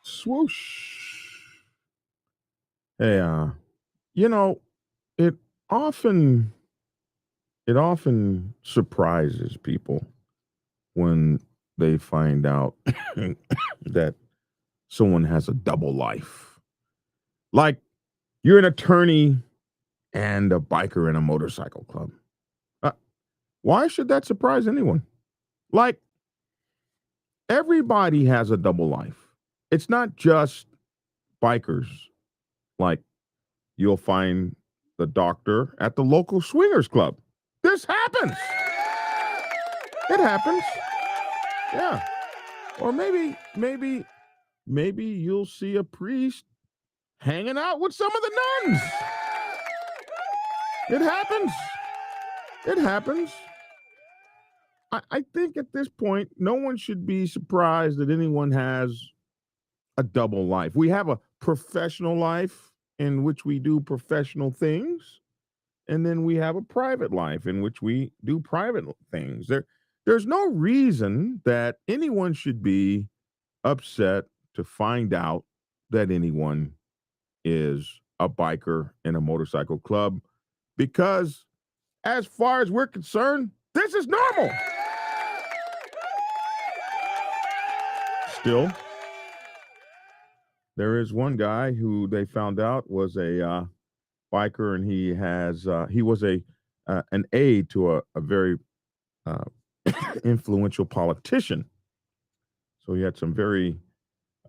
Swoosh. Hey, you know, it often it often surprises people when they find out that someone has a double life. Like you're an attorney and a biker in a motorcycle club. Uh, why should that surprise anyone? Like everybody has a double life. It's not just bikers. Like you'll find the doctor at the local swingers club. This happens. It happens. Yeah. Or maybe you'll see a priest hanging out with some of the nuns. It happens. It happens. I think at this point, no one should be surprised that anyone has a double life. We have a professional life in which we do professional things, and then we have a private life in which we do private things. There's no reason that anyone should be upset to find out that anyone is a biker in a motorcycle club because as far as we're concerned, this is normal. Still, there is one guy who they found out was a biker, and he was an aide to a very uh, influential politician. So he had some very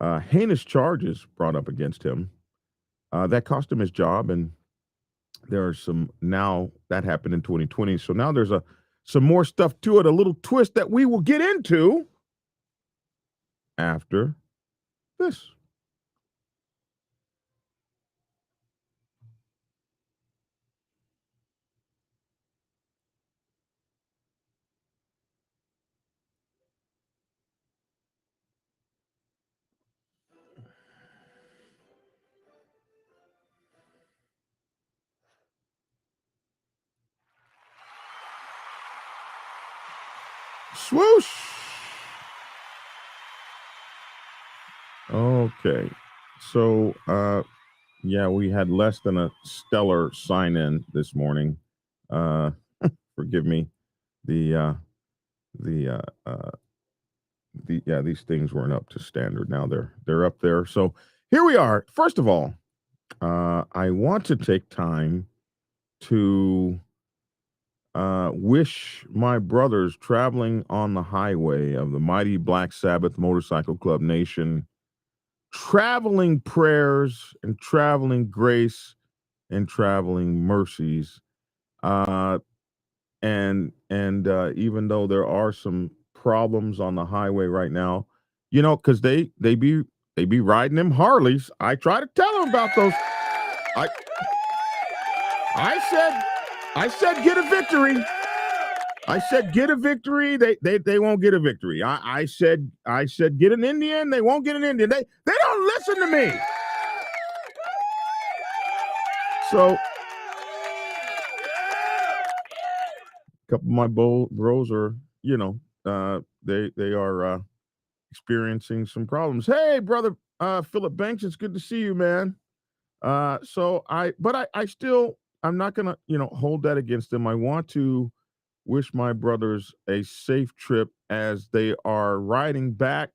heinous charges brought up against him that cost him his job, and there are some now that happened in 2020. So now there's some more stuff to it, a little twist that we will get into after this. Swoosh. Okay. So yeah, we had less than a stellar sign in this morning. Uh forgive me. The the these things weren't up to standard. Now they're up there. So here we are. First of all, I want to take time to wish my brothers traveling on the highway of the mighty Black Sabbath Motorcycle Club Nation traveling prayers and traveling grace and traveling mercies. Uh, and even though there are some problems on the highway right now, because they be riding them Harleys. I try to tell them about those. I I said get a victory. I said get a victory. They won't get a victory. I said get an Indian. They won't get an Indian. They don't listen to me. So a couple of my bros are they are experiencing some problems. Hey brother, Philip Banks, it's good to see you, man. I still I'm not gonna hold that against them. I want to wish my brothers a safe trip as they are riding back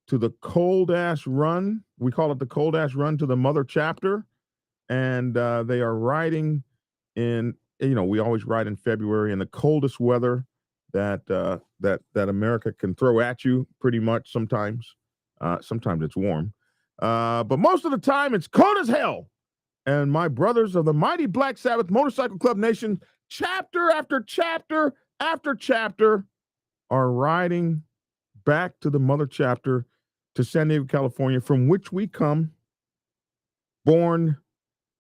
to the cold ass run. We call it the cold ass run to the mother chapter. And they are riding in, we always ride in February in the coldest weather that America can throw at you pretty much sometimes. Sometimes it's warm. But most of the time it's cold as hell. And my brothers of the mighty Black Sabbath Motorcycle Club Nation, chapter after chapter after chapter, are riding back to the mother chapter to San Diego, California, from which we come, born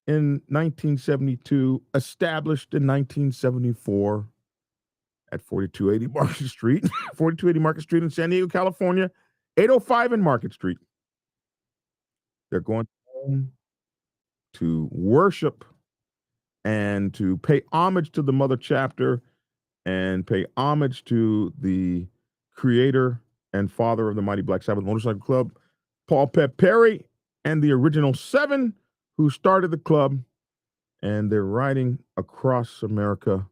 in 1972, established in 1974 at 4280 Market Street, 4280 Market Street in San Diego, California, 805 in Market Street. They're going home to worship and to pay homage to the mother chapter and pay homage to the creator and father of the mighty Black Sabbath Motorcycle Club, Paul Pep Perry and the original 7 who started the club, and they're riding across America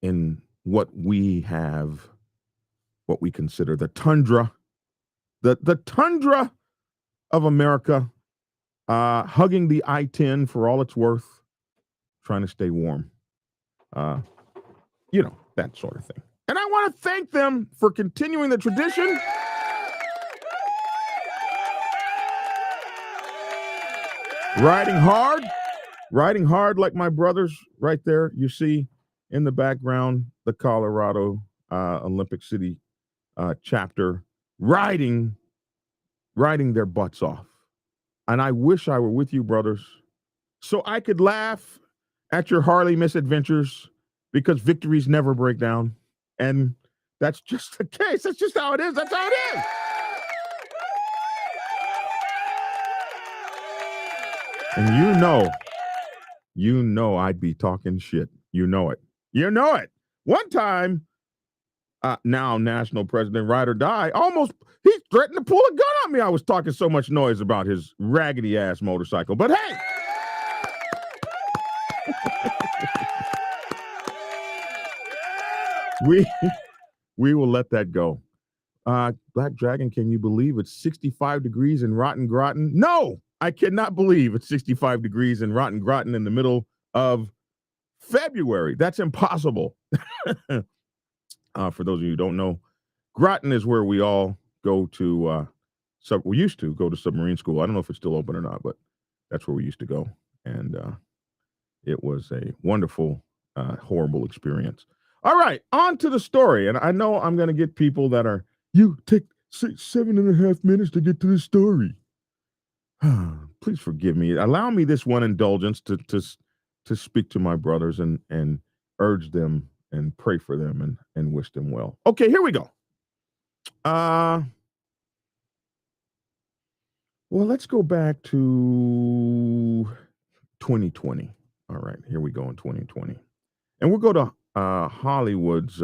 in what we consider the tundra, the tundra of America, hugging the I-10 for all it's worth, trying to stay warm. That sort of thing. And I want to thank them for continuing the tradition. Riding hard like my brothers right there. You see in the background, the Colorado Olympic City chapter riding their butts off. And I wish I were with you, brothers, so I could laugh at your Harley misadventures, because victories never break down. And that's just the case. That's just how it is. That's how it is. And you know I'd be talking shit. You know it. One time, now National President Ride or Die, he threatened to pull a gun on me. I was talking so much noise about his raggedy ass motorcycle. But hey, we will let that go. Black Dragon, can you believe it's 65 degrees in Rotten Groton? No, I cannot believe it's 65 degrees in Rotten Groton in the middle of February. That's impossible. For those of you who don't know, Groton is where we all go to, we used to go to submarine school. I don't know if it's still open or not, but that's where we used to go. And it was a wonderful, horrible experience. All right, on to the story. And I know I'm going to get people that are, you take 7.5 minutes to get to the story. Please forgive me. Allow me this one indulgence to speak to my brothers and urge them and pray for them and wish them well. Okay, here we go. Well, let's go back to 2020. All right, here we go in 2020. And we'll go to Hollywood's,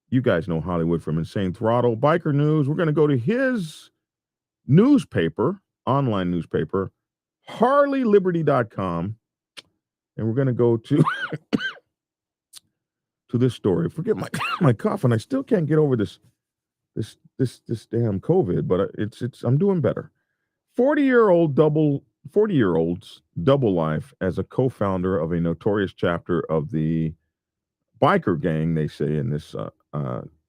you guys know Hollywood from Insane Throttle, Biker News. We're going to go to his newspaper, online newspaper, HarleyLiberty.com. And we're going to go to to this story. Forget my cough, and I still can't get over this damn COVID, but I'm doing better. 40-year-olds double life as a co-founder of a notorious chapter of the biker gang, they say in this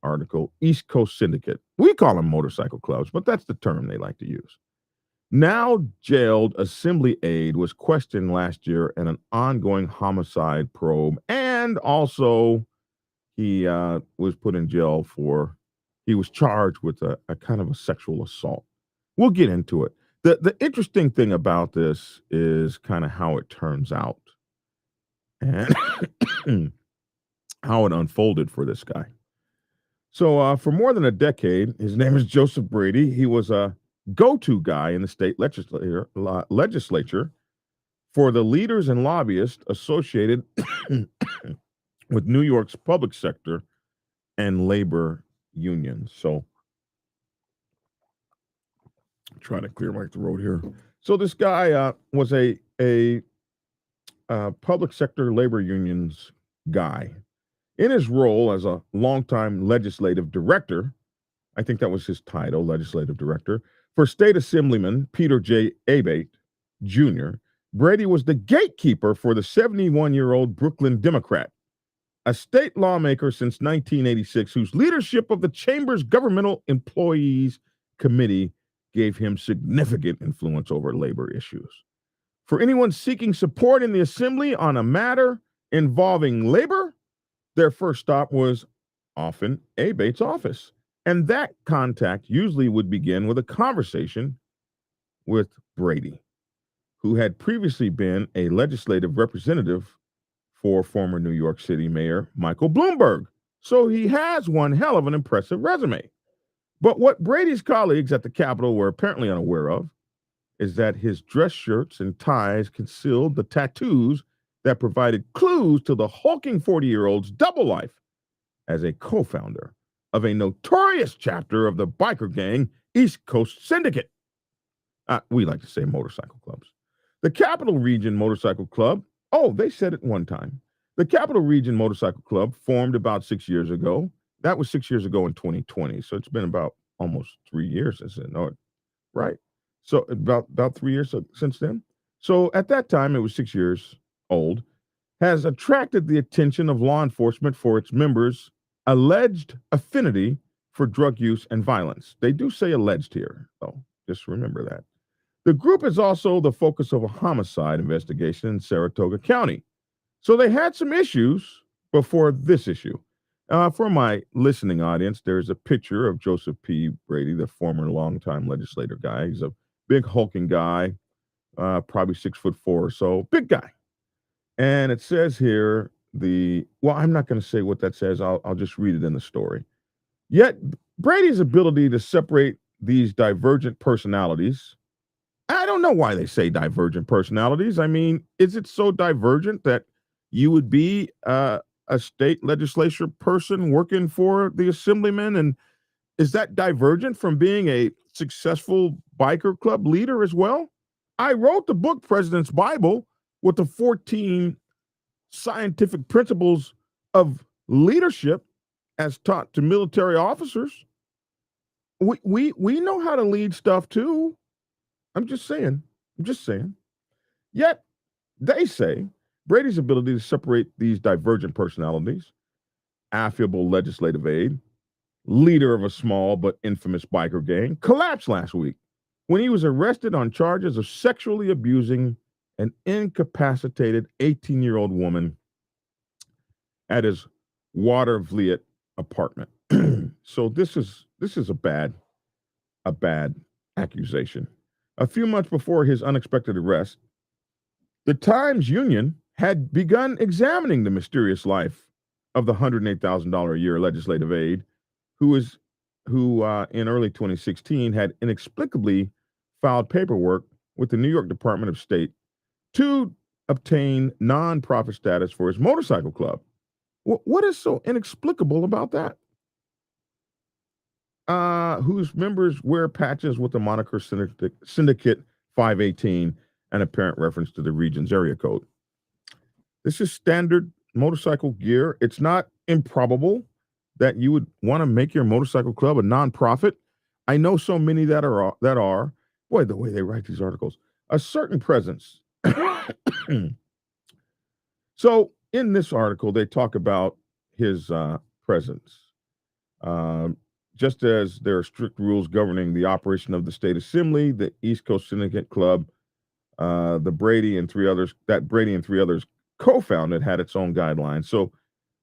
article, East Coast Syndicate. We call them motorcycle clubs, but that's the term they like to use. Now jailed Assembly Aide was questioned last year in an ongoing homicide probe, and also he was put in jail he was charged with a kind of a sexual assault. We'll get into it. The interesting thing about this is kind of how it turns out and how it unfolded for this guy. So for more than a decade, his name is Joseph Brady. He was a go-to guy in the state legislature for the leaders and lobbyists associated with New York's public sector and labor unions. So trying to clear my throat here. So this guy was a public sector labor unions guy. In his role as a longtime legislative director, I think that was his title, legislative director, for State Assemblyman Peter J. Abbate Jr., Brady was the gatekeeper for the 71-year-old Brooklyn Democrat, a state lawmaker since 1986, whose leadership of the Chamber's Governmental Employees Committee gave him significant influence over labor issues. For anyone seeking support in the Assembly on a matter involving labor, their first stop was often Abate's office. And that contact usually would begin with a conversation with Brady, who had previously been a legislative representative for former New York City Mayor Michael Bloomberg. So he has one hell of an impressive resume. But what Brady's colleagues at the Capitol were apparently unaware of is that his dress shirts and ties concealed the tattoos that provided clues to the hulking 40-year-old's double life as a co-founder of a notorious chapter of the biker gang East Coast Syndicate. We like to say motorcycle clubs. The Capital Region Motorcycle Club, oh, they said it one time. The Capital Region Motorcycle Club formed about 6 years ago. That was 6 years ago in 2020. So it's been about almost 3 years since then, right? So about 3 years since then. So at that time, it was 6 years old, has attracted the attention of law enforcement for its members' alleged affinity for drug use and violence. They do say alleged here, though. Just remember that. The group is also the focus of a homicide investigation in Saratoga County. So they had some issues before this issue. For my listening audience, there's a picture of Joseph P. Brady, the former longtime legislator guy. He's a big hulking guy, probably 6'4" or so, big guy. And it says here I'm not going to say what that says. I'll just read it in the story. Yet Brady's ability to separate these divergent personalities, I don't know why they say divergent personalities. I mean, is it so divergent that you would be a state legislature person working for the Assemblyman? And is that divergent from being a successful biker club leader as well? I wrote the book, President's Bible, with the 14 scientific principles of leadership as taught to military officers. We know how to lead stuff too. I'm just saying. Yet they say Brady's ability to separate these divergent personalities, affable legislative aide, leader of a small but infamous biker gang, collapsed last week when he was arrested on charges of sexually abusing an incapacitated 18-year-old woman at his Watervliet apartment. So this is a bad accusation. A few months before his unexpected arrest, the Times Union had begun examining the mysterious life of the $108,000 a year legislative aide who in early 2016 had inexplicably filed paperwork with the New York Department of State to obtain nonprofit status for his motorcycle club. What is so inexplicable about that? Whose members wear patches with the moniker Syndicate 518, an apparent reference to the region's area code. This is standard motorcycle gear. It's not improbable that you would want to make your motorcycle club a nonprofit. I know so many that are. Boy, the way they write these articles, a certain presence. So in this article, they talk about his presence. Just as there are strict rules governing the operation of the state assembly, the East Coast Syndicate Club, Brady and three others co-founded, had its own guidelines. So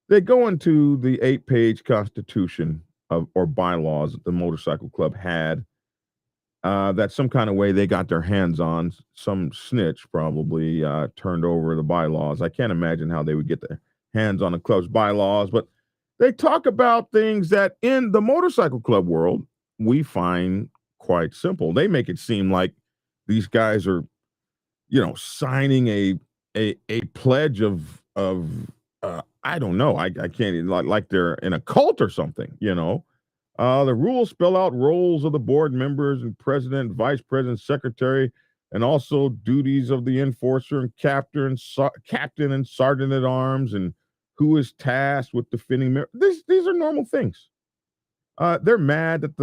they go into the 8-page constitution or bylaws that the motorcycle club had. That some kind of way they got their hands on. Some snitch probably turned over the bylaws. I can't imagine how they would get their hands on the club's bylaws, but they talk about things that in the motorcycle club world we find quite simple. They make it seem like these guys are, signing a pledge of I don't know. I can't, like they're in a cult or something. The rules spell out roles of the board members and president, vice president, secretary, and also duties of the enforcer and captain and sergeant at arms, and who is tasked with defending. These are normal things. They're mad that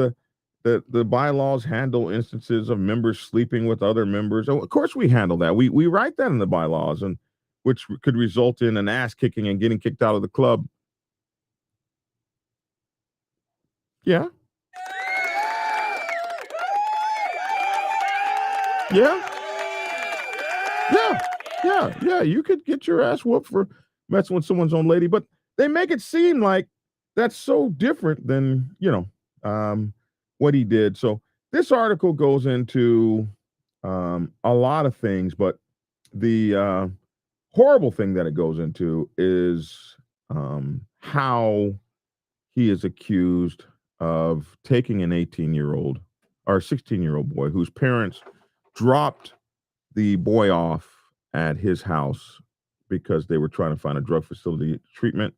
the bylaws handle instances of members sleeping with other members. Of course, we handle that. We write that in the bylaws, and which could result in an ass kicking and getting kicked out of the club. Yeah. Yeah. Yeah. You could get your ass whooped for messing with someone's own lady, but they make it seem like that's so different than, what he did. So this article goes into a lot of things, but the horrible thing that it goes into is how he is accused of taking an 18-year-old or 16-year-old boy whose parents dropped the boy off at his house because they were trying to find a drug facility treatment.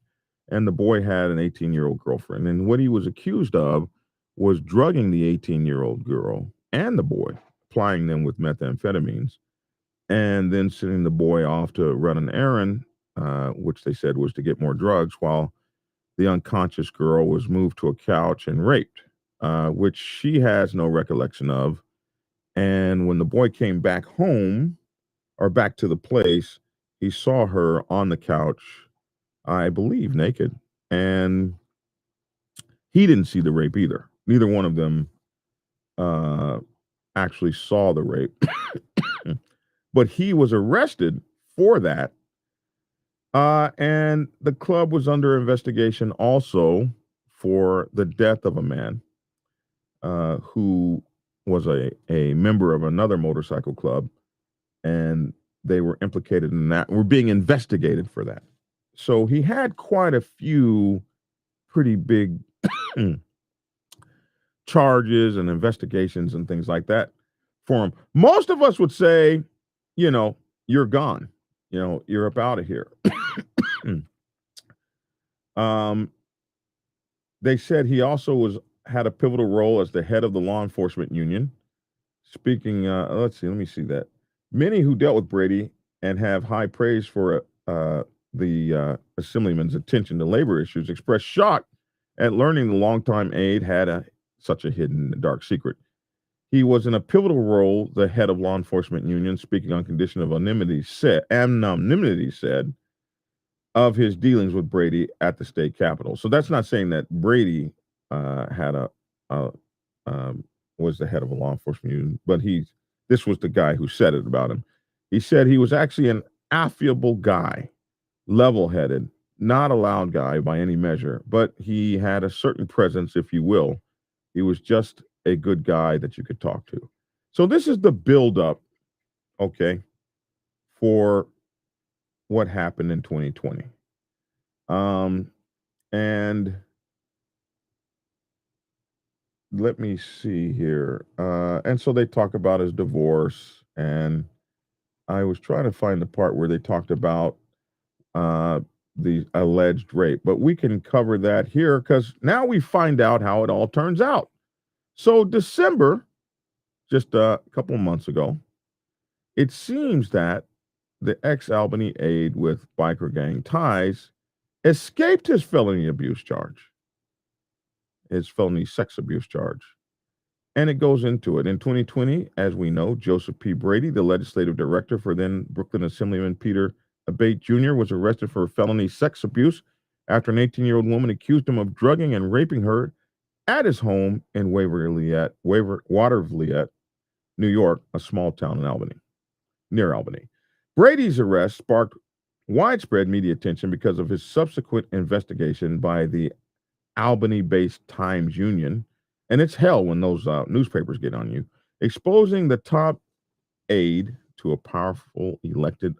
And the boy had an 18-year-old girlfriend. And what he was accused of was drugging the 18-year-old girl and the boy supplying them with methamphetamines, and then sending the boy off to run an errand, which they said was to get more drugs, while the unconscious girl was moved to a couch and raped, which she has no recollection of. And when the boy came back home or back to the place, he saw her on the couch, I believe, naked. And he didn't see the rape either. Neither one of them uh, actually saw the rape. But he was arrested for that. And the club was under investigation also for the death of a man who was a member of another motorcycle club. And they were implicated in that, were being investigated for that. So he had quite a few pretty big charges and investigations and things like that for him. Most of us would say, you're gone. You're up out of here. They said he also had a pivotal role as the head of the law enforcement union. Speaking, let me see that. Many who dealt with Brady and have high praise for the Assemblyman's attention to labor issues expressed shock at learning the longtime Aide had such a hidden dark secret. He was in a pivotal role, the head of law enforcement union, speaking on condition of anonymity said of his dealings with Brady at the state capitol. So that's not saying that Brady was the head of a law enforcement union, but this was the guy who said it about him. He said he was actually an affable guy, level-headed, not a loud guy by any measure, but he had a certain presence, if you will. He was just a good guy that you could talk to. So this is the buildup, okay, for what happened in 2020. And let me see here. And so they talk about his divorce, and I was trying to find the part where they talked about the alleged rape, but we can cover that here because now we find out how it all turns out. So December, just a couple of months ago, it seems that the ex-Albany aide with biker gang ties escaped his felony abuse charge, his felony sex abuse charge. And it goes into it. In 2020, as we know, Joseph P. Brady, the legislative director for then Brooklyn Assemblyman Peter Abbate Jr., was arrested for felony sex abuse after an 18-year-old woman accused him of drugging and raping her at his home in Watervliet, New York, a small town in near Albany. Brady's arrest sparked widespread media attention because of his subsequent investigation by the Albany-based Times Union, and it's hell when those newspapers get on you, exposing the top aide to a powerful elected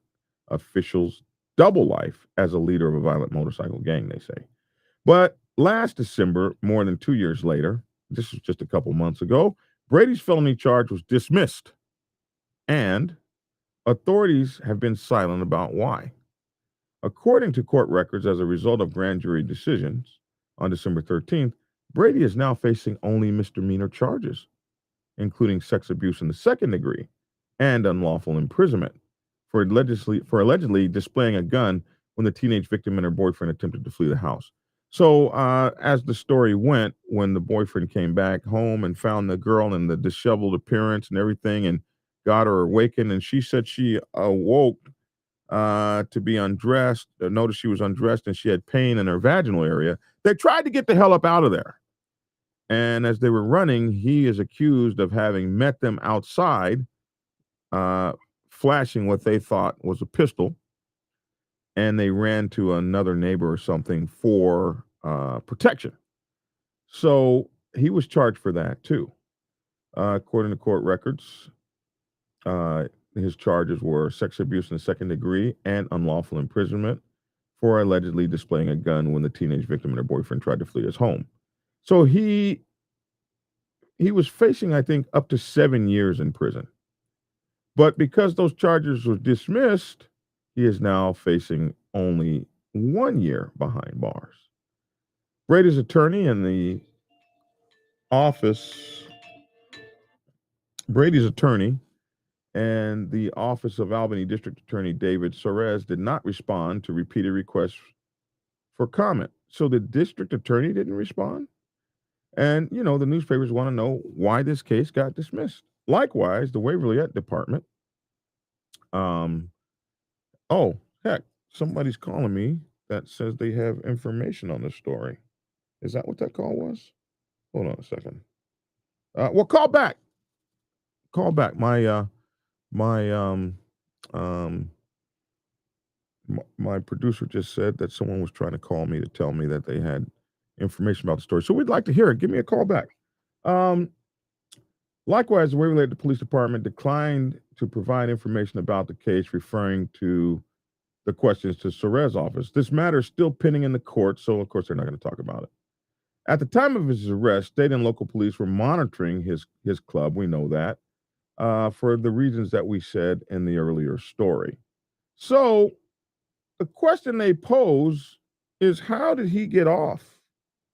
official's double life as a leader of a violent motorcycle gang, they say. But last December, more than 2 years later, this was just a couple months ago, Brady's felony charge was dismissed, and authorities have been silent about why. According to court records, as a result of grand jury decisions on December 13th, Brady is now facing only misdemeanor charges, including sex abuse in the second degree and unlawful imprisonment for allegedly displaying a gun when the teenage victim and her boyfriend attempted to flee the house. So as the story went, when the boyfriend came back home and found the girl in the disheveled appearance and everything and got her awakened, and she said she awoke to be undressed, noticed she was undressed and she had pain in her vaginal area. They tried to get the hell up out of there. And as they were running, he is accused of having met them outside, flashing what they thought was a pistol. And they ran to another neighbor or something for protection. So he was charged for that too. According to court records, his charges were sex abuse in the second degree and unlawful imprisonment for allegedly displaying a gun when the teenage victim and her boyfriend tried to flee his home. So he was facing, I think, up to 7 years in prison. But because those charges were dismissed, he is now facing only 1 year behind bars. Brady's attorney in the office Brady's attorney and the Office of Albany District Attorney David Soares did not respond to repeated requests for comment. So the district attorney didn't respond. And, the newspapers want to know why this case got dismissed. Likewise, the Waverliet Department, um, oh, heck, somebody's calling me that says they have information on this story. Is that what that call was? Hold on a second. Well, call back. Call back. My um my producer just said that someone was trying to call me to tell me that they had information about the story. So we'd like to hear it. Give me a call back. Um, Likewise, the Waverly Police Department declined to provide information about the case, referring to the questions to Soares' office. This matter is still pending in the court, so of course they're not going to talk about it. At the time of his arrest, state and local police were monitoring his club. We know that for the reasons that we said in the earlier story. So the question they pose is, how did he get off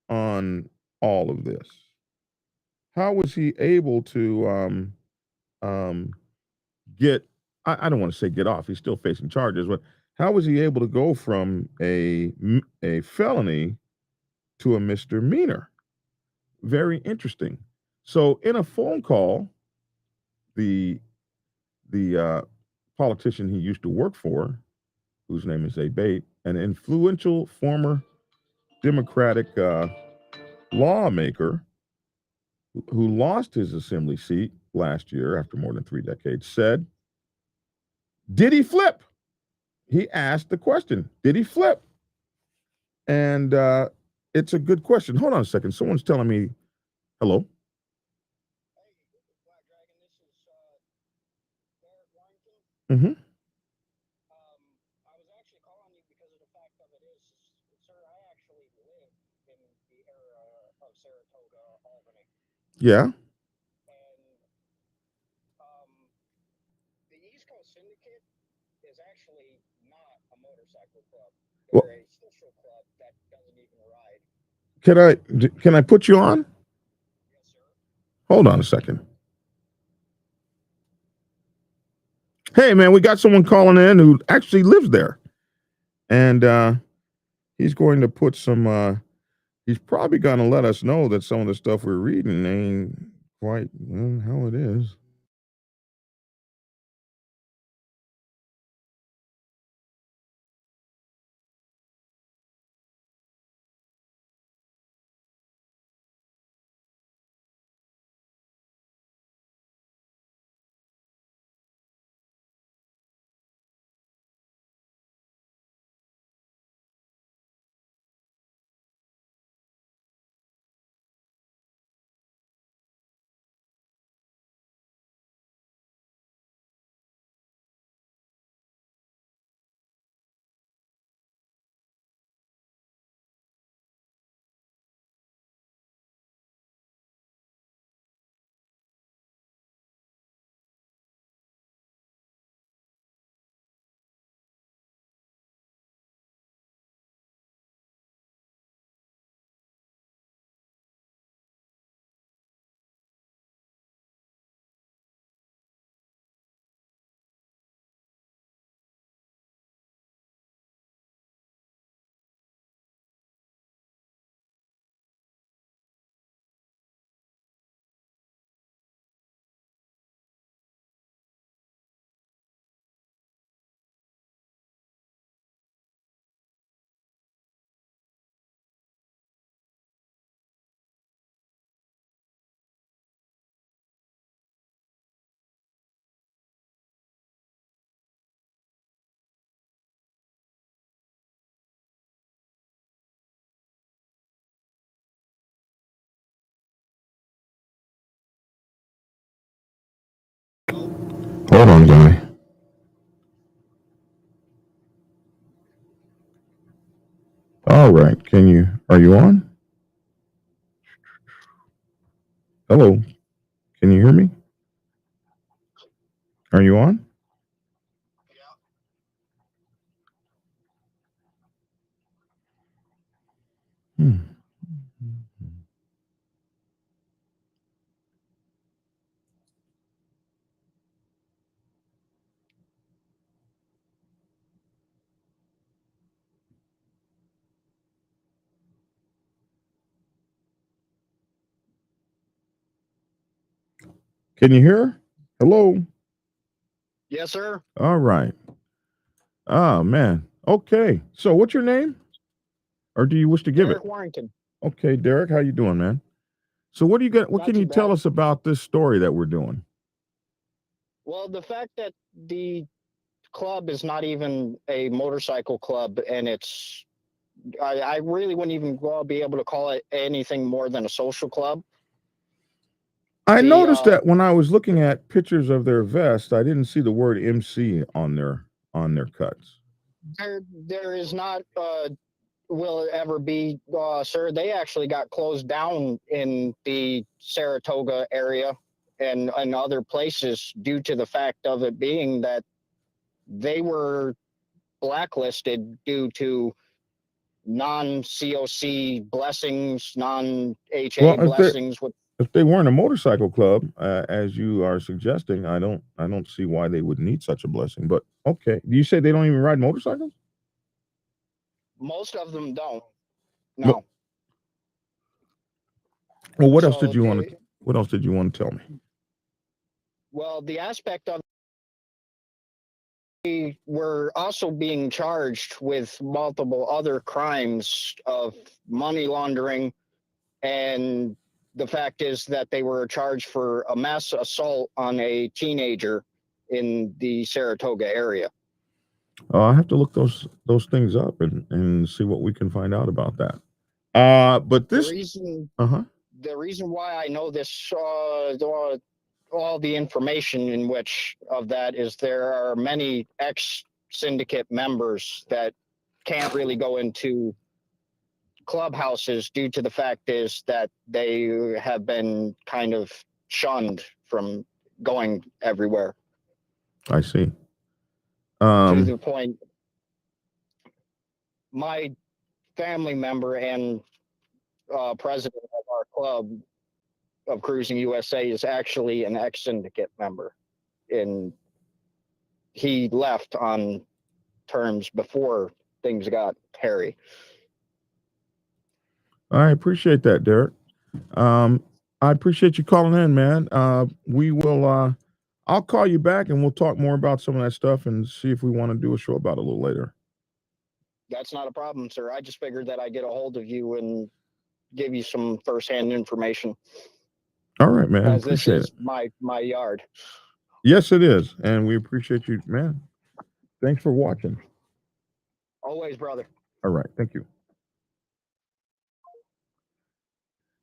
on all of this? How was he able to um, get? I don't want to say get off. He's still facing charges, but how was he able to go from a felony to a misdemeanor? Very interesting. So, in a phone call, the the politician he used to work for, whose name is Abbate, an influential former Democratic lawmaker who lost his assembly seat last year after more than 3 decades, said, "Did he flip?" He asked the question, "Did he flip?" And it's a good question. Hold on a second. Someone's telling me, hello. Mm-hmm. Yeah. Well, can I put you on? Hold on a second. Hey man, we got someone calling in who actually lives there. And he's going to put some he's probably gonna let us know that some of the stuff we're reading ain't quite how it is. Hold on, guy. All right. Are you on? Hello. Can you hear me? Are you on? Hmm. Can you hear? Hello? Yes, sir. All right. Oh, man. Okay. So what's your name? Or do you wish to give it? Derek Warrington. Okay, Derek, how you doing, man? So what do you got? What Not can too you tell bad. us about this story that we're doing? Well, the fact that the club is not even a motorcycle club, and I really wouldn't even be able to call it anything more than a social club. I The noticed that when I was looking at pictures of their vest, I didn't see the word MC on their cuts. there is not will it ever be, sir. They actually got closed down in the Saratoga area and other places due to the fact of it being that they were blacklisted due to non-COC blessings, non-HA Well, blessings. With if they weren't a motorcycle club, as you are suggesting, I don't see why they would need such a blessing. But okay, do you say they don't even ride motorcycles? most of them don't. Well, No. well, what else So did you want to? What else did you want to tell me? the aspect of we're also being charged with multiple other crimes of money laundering, and the fact is that they were charged for a mass assault on a teenager in the Saratoga area. I have to look those things up and see what we can find out about that. But The this, reason uh huh. the reason why I know this, all the information in which of that is there are many ex syndicate members that can't really go into clubhouses due to the fact is that they have been kind of shunned from going everywhere, I see. to Um, the point my family member and president of our club of Cruising USA is actually an ex syndicate member, and he left on terms before things got hairy. I appreciate that, Derek. Um, I appreciate you calling in, man. We will. I'll call you back and we'll talk more about some of that stuff and see if we want to do a show about it a little later. That's not a problem, sir. I just figured that I'd get a hold of you and give you some firsthand information, All right, man. as this Appreciate it. is my yard. Yes, it is, and we appreciate you, man. Thanks for watching. Always, brother. All right, thank you.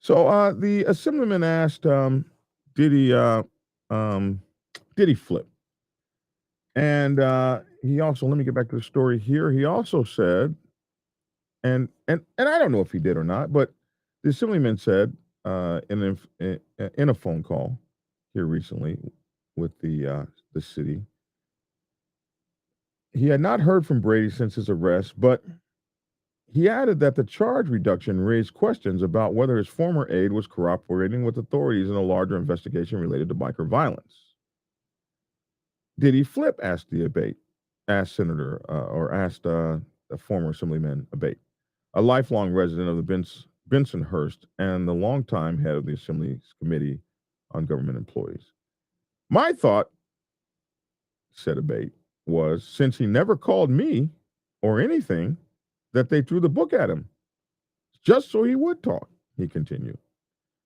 So, the assemblyman asked, did he, um, did he flip? And he also, let me get back to the story here. He also said, and I don't know if he did or not, but the assemblyman said in a phone call here recently with the city, he had not heard from Brady since his arrest, but he added that the charge reduction raised questions about whether his former aide was cooperating with authorities in a larger investigation related to biker violence. Did he flip? Asked the Abbate, asked Senator, or asked the former Assemblyman Abbate, a lifelong resident of the Bensonhurst and the longtime head of the Assembly's Committee on Government Employees. My thought, said Abbate, was since he never called me or anything, that they threw the book at him, just so he would talk, he continued.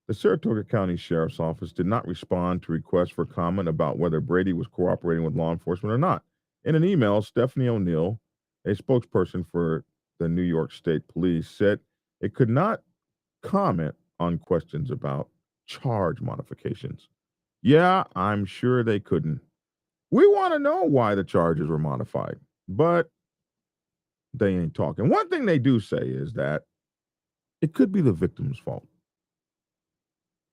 The Saratoga County Sheriff's Office did not respond to requests for comment about whether Brady was cooperating with law enforcement or not. In an email, Stephanie O'Neill, a spokesperson for the New York State Police, said it could not comment on questions about charge modifications. Yeah, I'm sure they couldn't. We want to know why the charges were modified, but they ain't talking. One thing they do say is that it could be the victim's fault.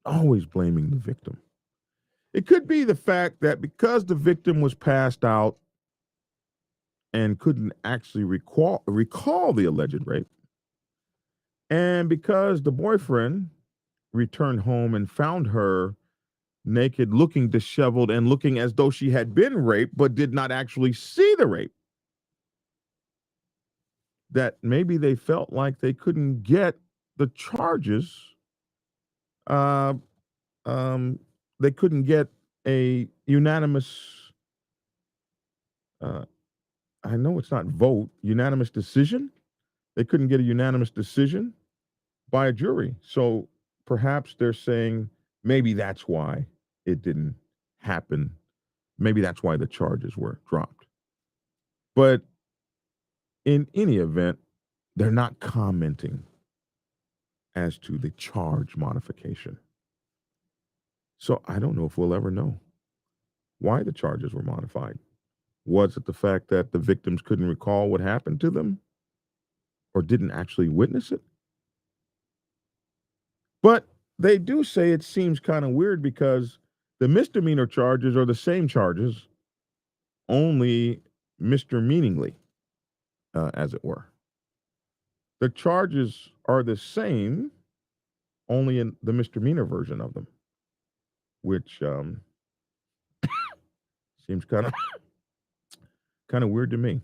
Always blaming the victim. It could be the fact that because the victim was passed out and couldn't actually recall the alleged rape, and because the boyfriend returned home and found her naked, looking disheveled, and looking as though she had been raped but did not actually see the rape, that maybe they felt like they couldn't get the charges. Uh, they couldn't get a unanimous, uh, I know it's not vote, unanimous decision. They couldn't get a unanimous decision by a jury. So perhaps they're saying maybe that's why it didn't happen. Maybe that's why the charges were dropped. But in any event, they're not commenting as to the charge modification. So I don't know if we'll ever know why the charges were modified. Was it the fact that the victims couldn't recall what happened to them or didn't actually witness it? But they do say it seems kind of weird because the misdemeanor charges are the same charges, only misdemeaningly, as it were. The charges are the same, only in the misdemeanor version of them, which seems kind of weird to me.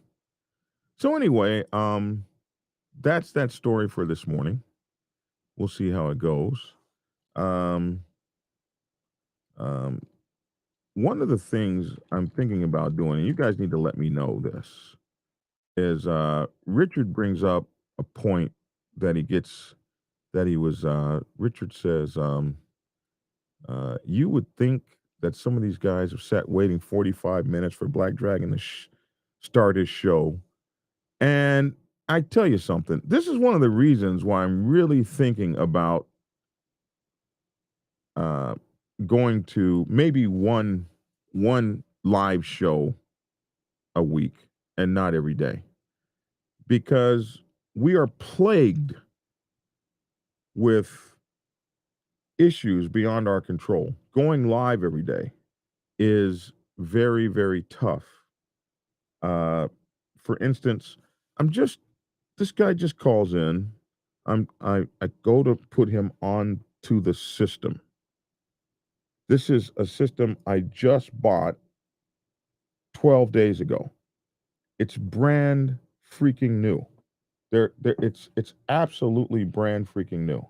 So anyway, that's that story for this morning. We'll see how it goes. Um, um, One of the things I'm thinking about doing, and you guys need to let me know this, is Richard brings up a point that he gets that he was Richard says you would think that some of these guys have sat waiting 45 minutes for Black Dragon to start his show. And I tell you something, this is one of the reasons why I'm really thinking about uh, going to maybe one live show a week and not every day, because we are plagued with issues beyond our control. Going live every day is very, very tough. For instance, this guy just calls in. I go to put him on to the system. This is a system I just bought 12 days ago. It's brand freaking new. It's absolutely brand freaking new.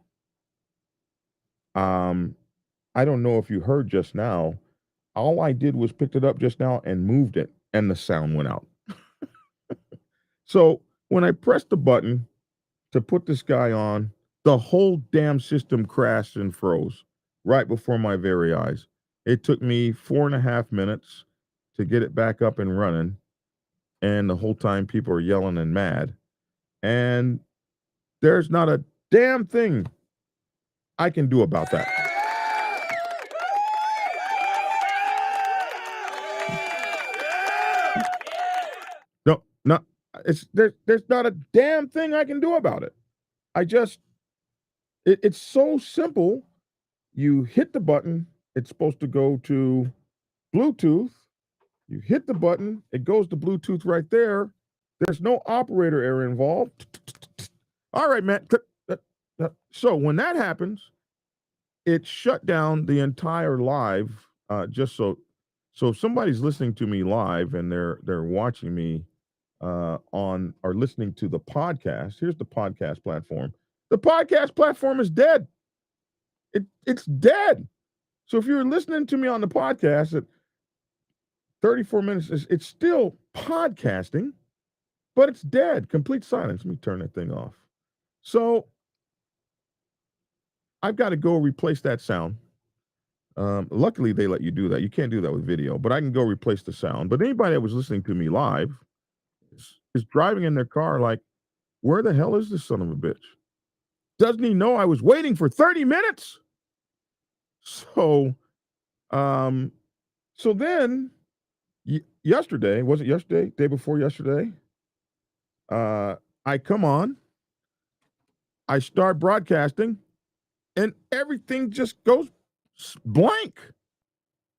I don't know if you heard just now. All I did was picked it up just now and moved it, and the sound went out. So when I pressed the button to put this guy on, the whole damn system crashed and froze right before my very eyes. It took me 4.5 minutes to get it back up and running. And the whole time people are yelling and mad. And there's not a damn thing I can do about that. No, not there's not a damn thing I can do about it. It's so simple. You hit the button, it's supposed to go to Bluetooth. You hit the button, it goes to Bluetooth right there. There's no operator error involved. All right, man. So when that happens, it shut down the entire live. Just so if somebody's listening to me live and they're watching me on or listening to the podcast. Here's the podcast platform. The podcast platform is dead. It's dead. So if you're listening to me on the podcast at 34 minutes, it's still podcasting, but it's dead. Complete silence. Let me turn that thing off. So I've got to go replace that sound. Luckily, they let you do that. You can't do that with video, but I can go replace the sound. But anybody that was listening to me live is driving in their car like, where the hell is this son of a bitch? Doesn't he know I was waiting for 30 minutes? So, so then yesterday, was it yesterday? Day before yesterday? I come on, I start broadcasting, and everything just goes blank.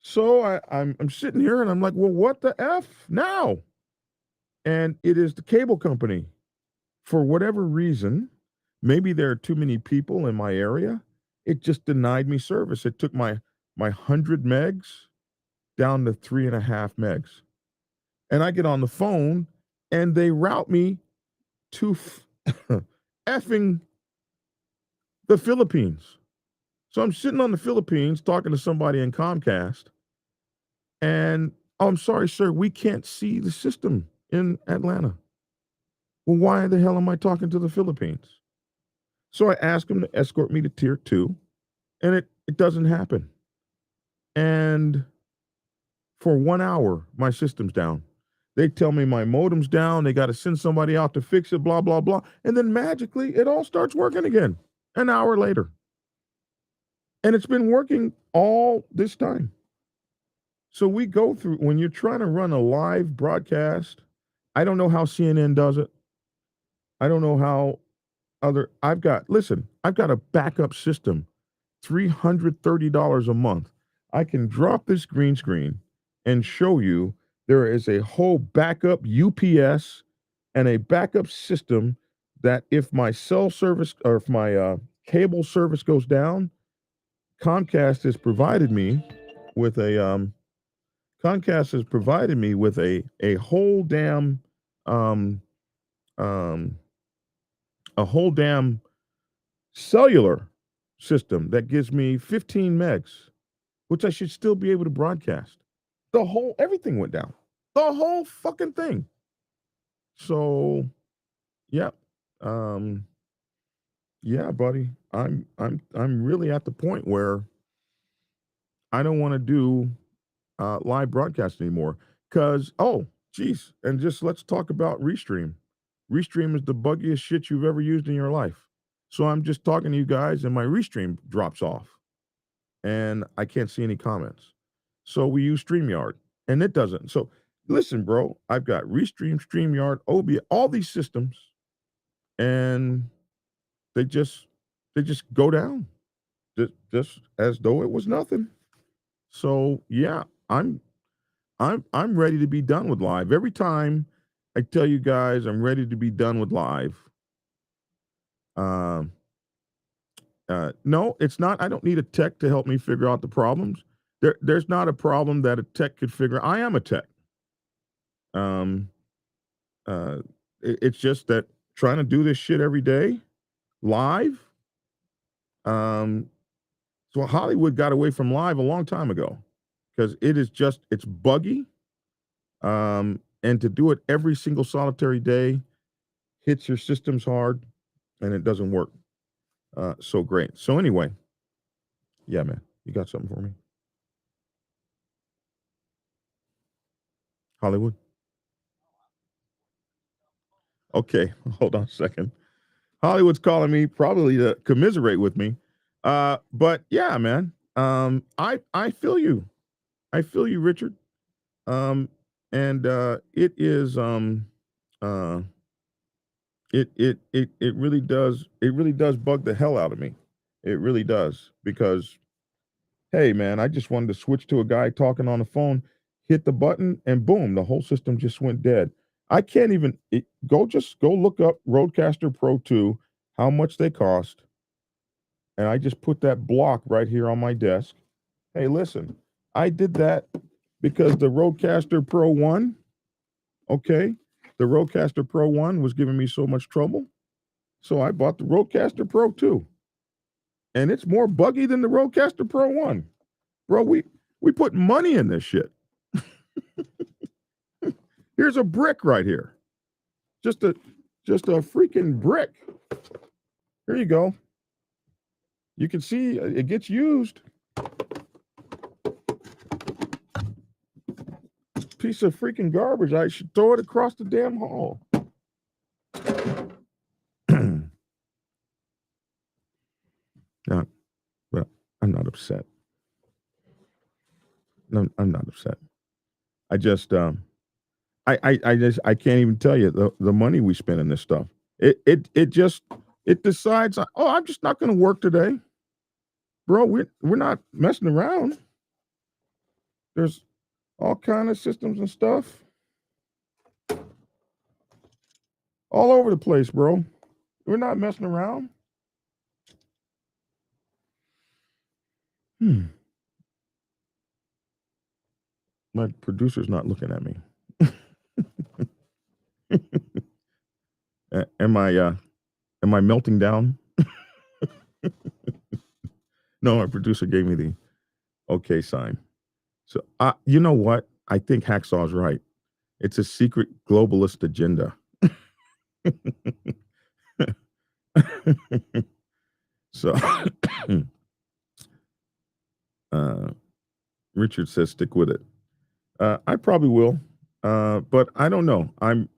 So I'm sitting here and I'm like, well, what the F now? And it is the cable company. For whatever reason, maybe there are too many people in my area. It just denied me service. It took my 100 megs down to 3.5 megs. And I get on the phone and they route me to effing the Philippines. So I'm sitting on the Philippines talking to somebody in Comcast, And, "Oh, I'm sorry, sir, we can't see the system in Atlanta." Well, why the hell am I talking to the Philippines? So I ask them to escort me to tier 2, and it doesn't happen. And for 1 hour, my system's down. They tell me my modem's down, they gotta send somebody out to fix it, blah, blah, blah, and then magically, it all starts working again an hour later. And it's been working all this time. So we go through when you're trying to run a live broadcast, I don't know how CNN does it. I don't know how I've got a backup system, $330 a month. I can drop this green screen and show you there is a whole backup UPS and a backup system that if my cell service or if my cable service goes down, Comcast has provided me with a whole damn um, um, a whole damn cellular system that gives me 15 megs, which I should still be able to broadcast. Everything went down. The whole fucking thing. So, yeah. Um, yeah, buddy. I'm really at the point where I don't want to do live broadcast anymore. Cause geez, and just let's talk about Restream. Restream is the buggiest shit you've ever used in your life. So I'm just talking to you guys, and my Restream drops off, and I can't see any comments. So we use StreamYard, and it doesn't. So listen, bro, I've got Restream, StreamYard, OBS, all these systems, and they just go down, just as though it was nothing. So yeah, I'm ready to be done with live. Every time I tell you guys I'm ready to be done with live, um, no, it's not. I don't need a tech to help me figure out the problems. There's not a problem that a tech could figure. I am a tech. Um, it's just that trying to do this shit every day live. Um, so Hollywood got away from live a long time ago because it's buggy. And to do it every single solitary day hits your systems hard, and it doesn't work so great. So anyway, yeah, man, you got something for me, Hollywood? Okay, hold on a second. Hollywood's calling me probably to commiserate with me. But yeah, man, I feel you. I feel you, Richard. Um, and uh, it really does bug the hell out of me. It really does because hey, man, I just wanted to switch to a guy talking on the phone, hit the button, and boom, the whole system just went dead. I can't even go look up Rodecaster Pro 2, how much they cost, and I just put that block right here on my desk. Hey, listen, I did that because the Rodecaster Pro 1, okay, the Rodecaster Pro 1 was giving me so much trouble, so I bought the Rodecaster Pro 2, and it's more buggy than the Rodecaster Pro 1. Bro, we put money in this shit. Here's a brick right here. Just a freaking brick. Here you go. You can see it gets used. Piece of freaking garbage. I should throw it across the damn hall. No, well, I'm not upset. No, I'm not upset. I just I can't even tell you the money we spend in this stuff. It decides, oh, I'm just not gonna work today. Bro, we're not messing around. There's all kind of systems and stuff all over the place, bro. We're not messing around. My producer's not looking at me. Am I melting down? No, my producer gave me the okay sign. So, you know what? I think Hacksaw's right. It's a secret globalist agenda. So, uh, Richard says stick with it. I probably will, but I don't know. I'm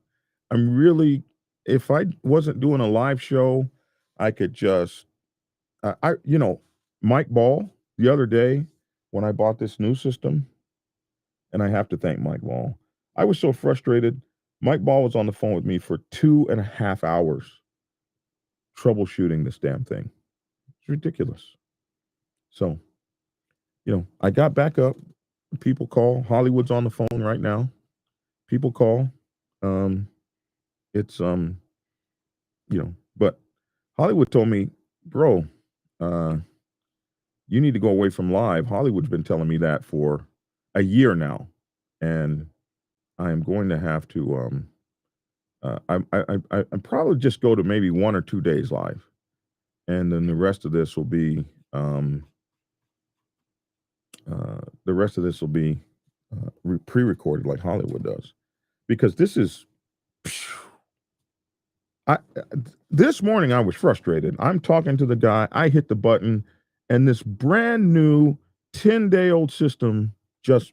really, if I wasn't doing a live show, I could just Mike Ball the other day when I bought this new system, and I have to thank Mike Ball. I was so frustrated. Mike Ball was on the phone with me for 2.5 hours troubleshooting this damn thing. It's ridiculous. So, I got back up. People call. Hollywood's on the phone right now. People call. Um, it's but Hollywood told me, bro, you need to go away from live. Hollywood's been telling me that for a year now, and I am going to have to. I probably just go to maybe 1 or 2 days live, and then the rest of this will be pre-recorded like Hollywood does, because this is. This morning I was frustrated. I'm talking to the guy. I hit the button, and this brand new 10-day-old system just.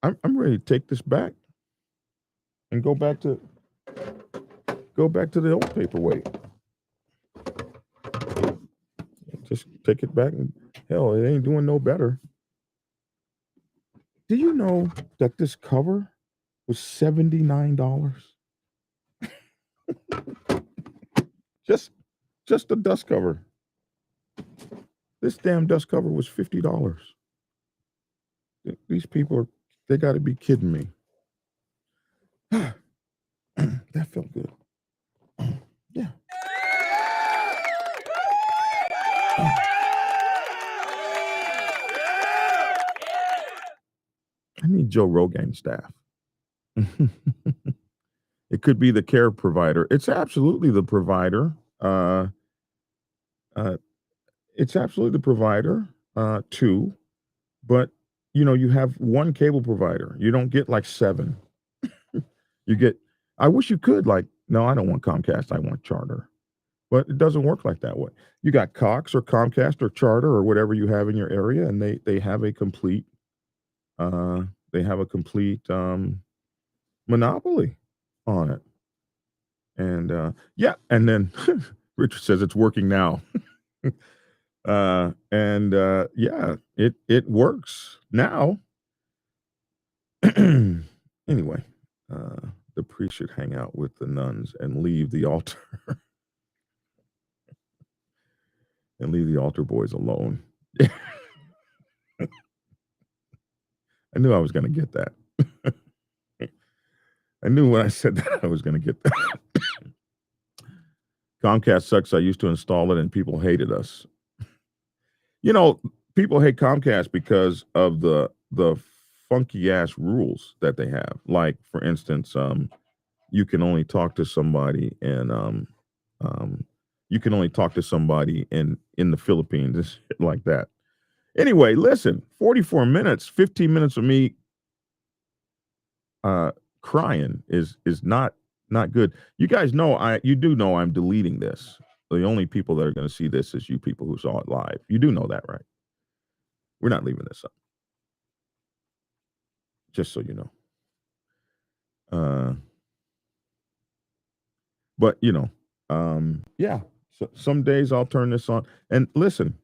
I'm ready to take this back and go back to the old paperweight. Just take it back, and hell, it ain't doing no better. Do you know that this cover was $79? Just the dust cover. This damn dust cover was $50. These people they got to be kidding me. That felt good. Yeah. I need Joe Rogan staff. It could be the care provider. It's absolutely the provider. It's absolutely the provider, too. But, you have one cable provider. You don't get like 7. I wish you could, no, I don't want Comcast. I want Charter. But it doesn't work like that way. You got Cox or Comcast or Charter or whatever you have in your area, and they have a complete monopoly on it. And and then Richard says it's working now. It works now. Anyway, the priest should hang out with the nuns and leave the altar and leave the altar boys alone. I knew I was going to get that. I knew when I said that I was going to get that. Comcast sucks. I used to install it and people hated us. People hate Comcast because of the funky ass rules that they have. Like, for instance, you can only talk to somebody in the Philippines and shit like that. Anyway, listen, 44 minutes, 15 minutes of me crying is not good. You guys know you do know I'm deleting this. The only people that are going to see this is you people who saw it live. You do know that, right? We're not leaving this up. Just so you know. But yeah. So some days I'll turn this on. And listen,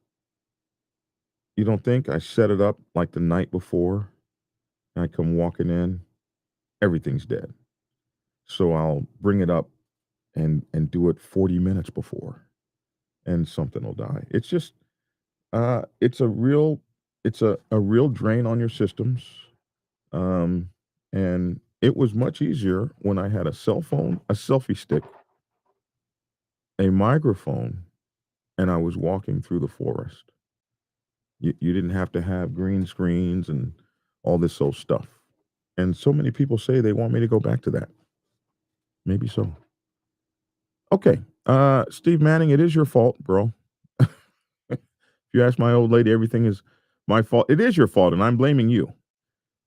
you don't think I set it up like the night before and I come walking in, everything's dead. So I'll bring it up and do it 40 minutes before and something will die. It's just it's a real drain on your systems. And it was much easier when I had a cell phone, a selfie stick, a microphone, and I was walking through the forest. You didn't have to have green screens and all this old stuff. And so many people say they want me to go back to that. Maybe so. Okay. Steve Manning, it is your fault, bro. If you ask my old lady, everything is my fault. It is your fault, and I'm blaming you.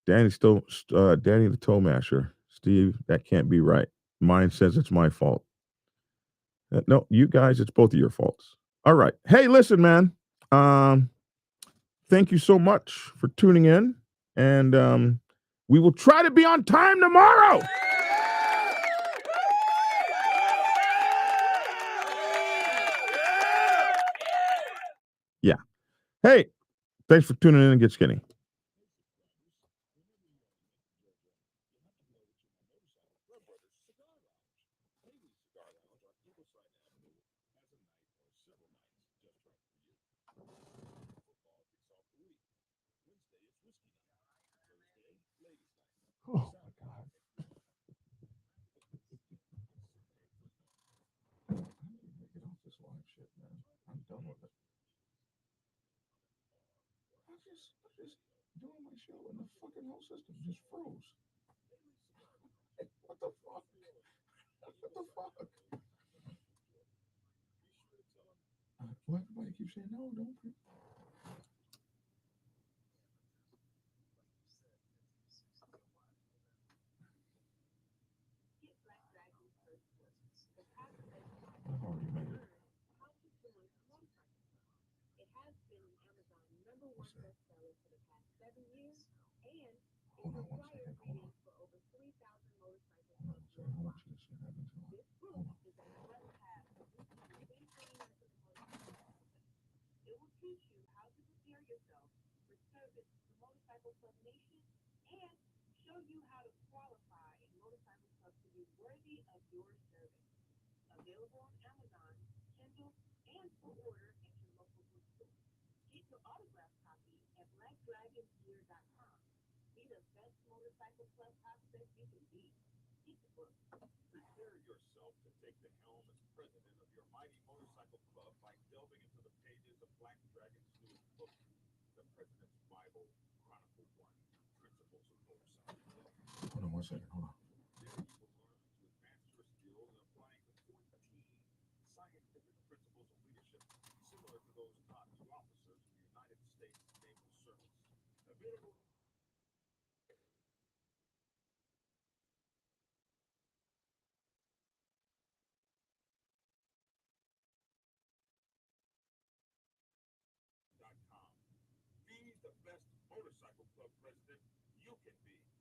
Danny Danny the Toe Masher. Steve, that can't be right. Mine says it's my fault. No, you guys, it's both of your faults. All right. Hey, listen, man. Um, thank you so much for tuning in, and we will try to be on time tomorrow. Yeah. Hey, thanks for tuning in and get skinny. Oh my God. Get off this live shit, man. I'm done with it. I just doing my show and the fucking whole system just froze. What the fuck? What the fuck? Why everybody keeps saying no, don't. I've already made it. Hold on one second. Hold on. Hold on a second. I want you to see that until hold on. Hold on one second. Hold on. Be the best motorcycle club president you can be.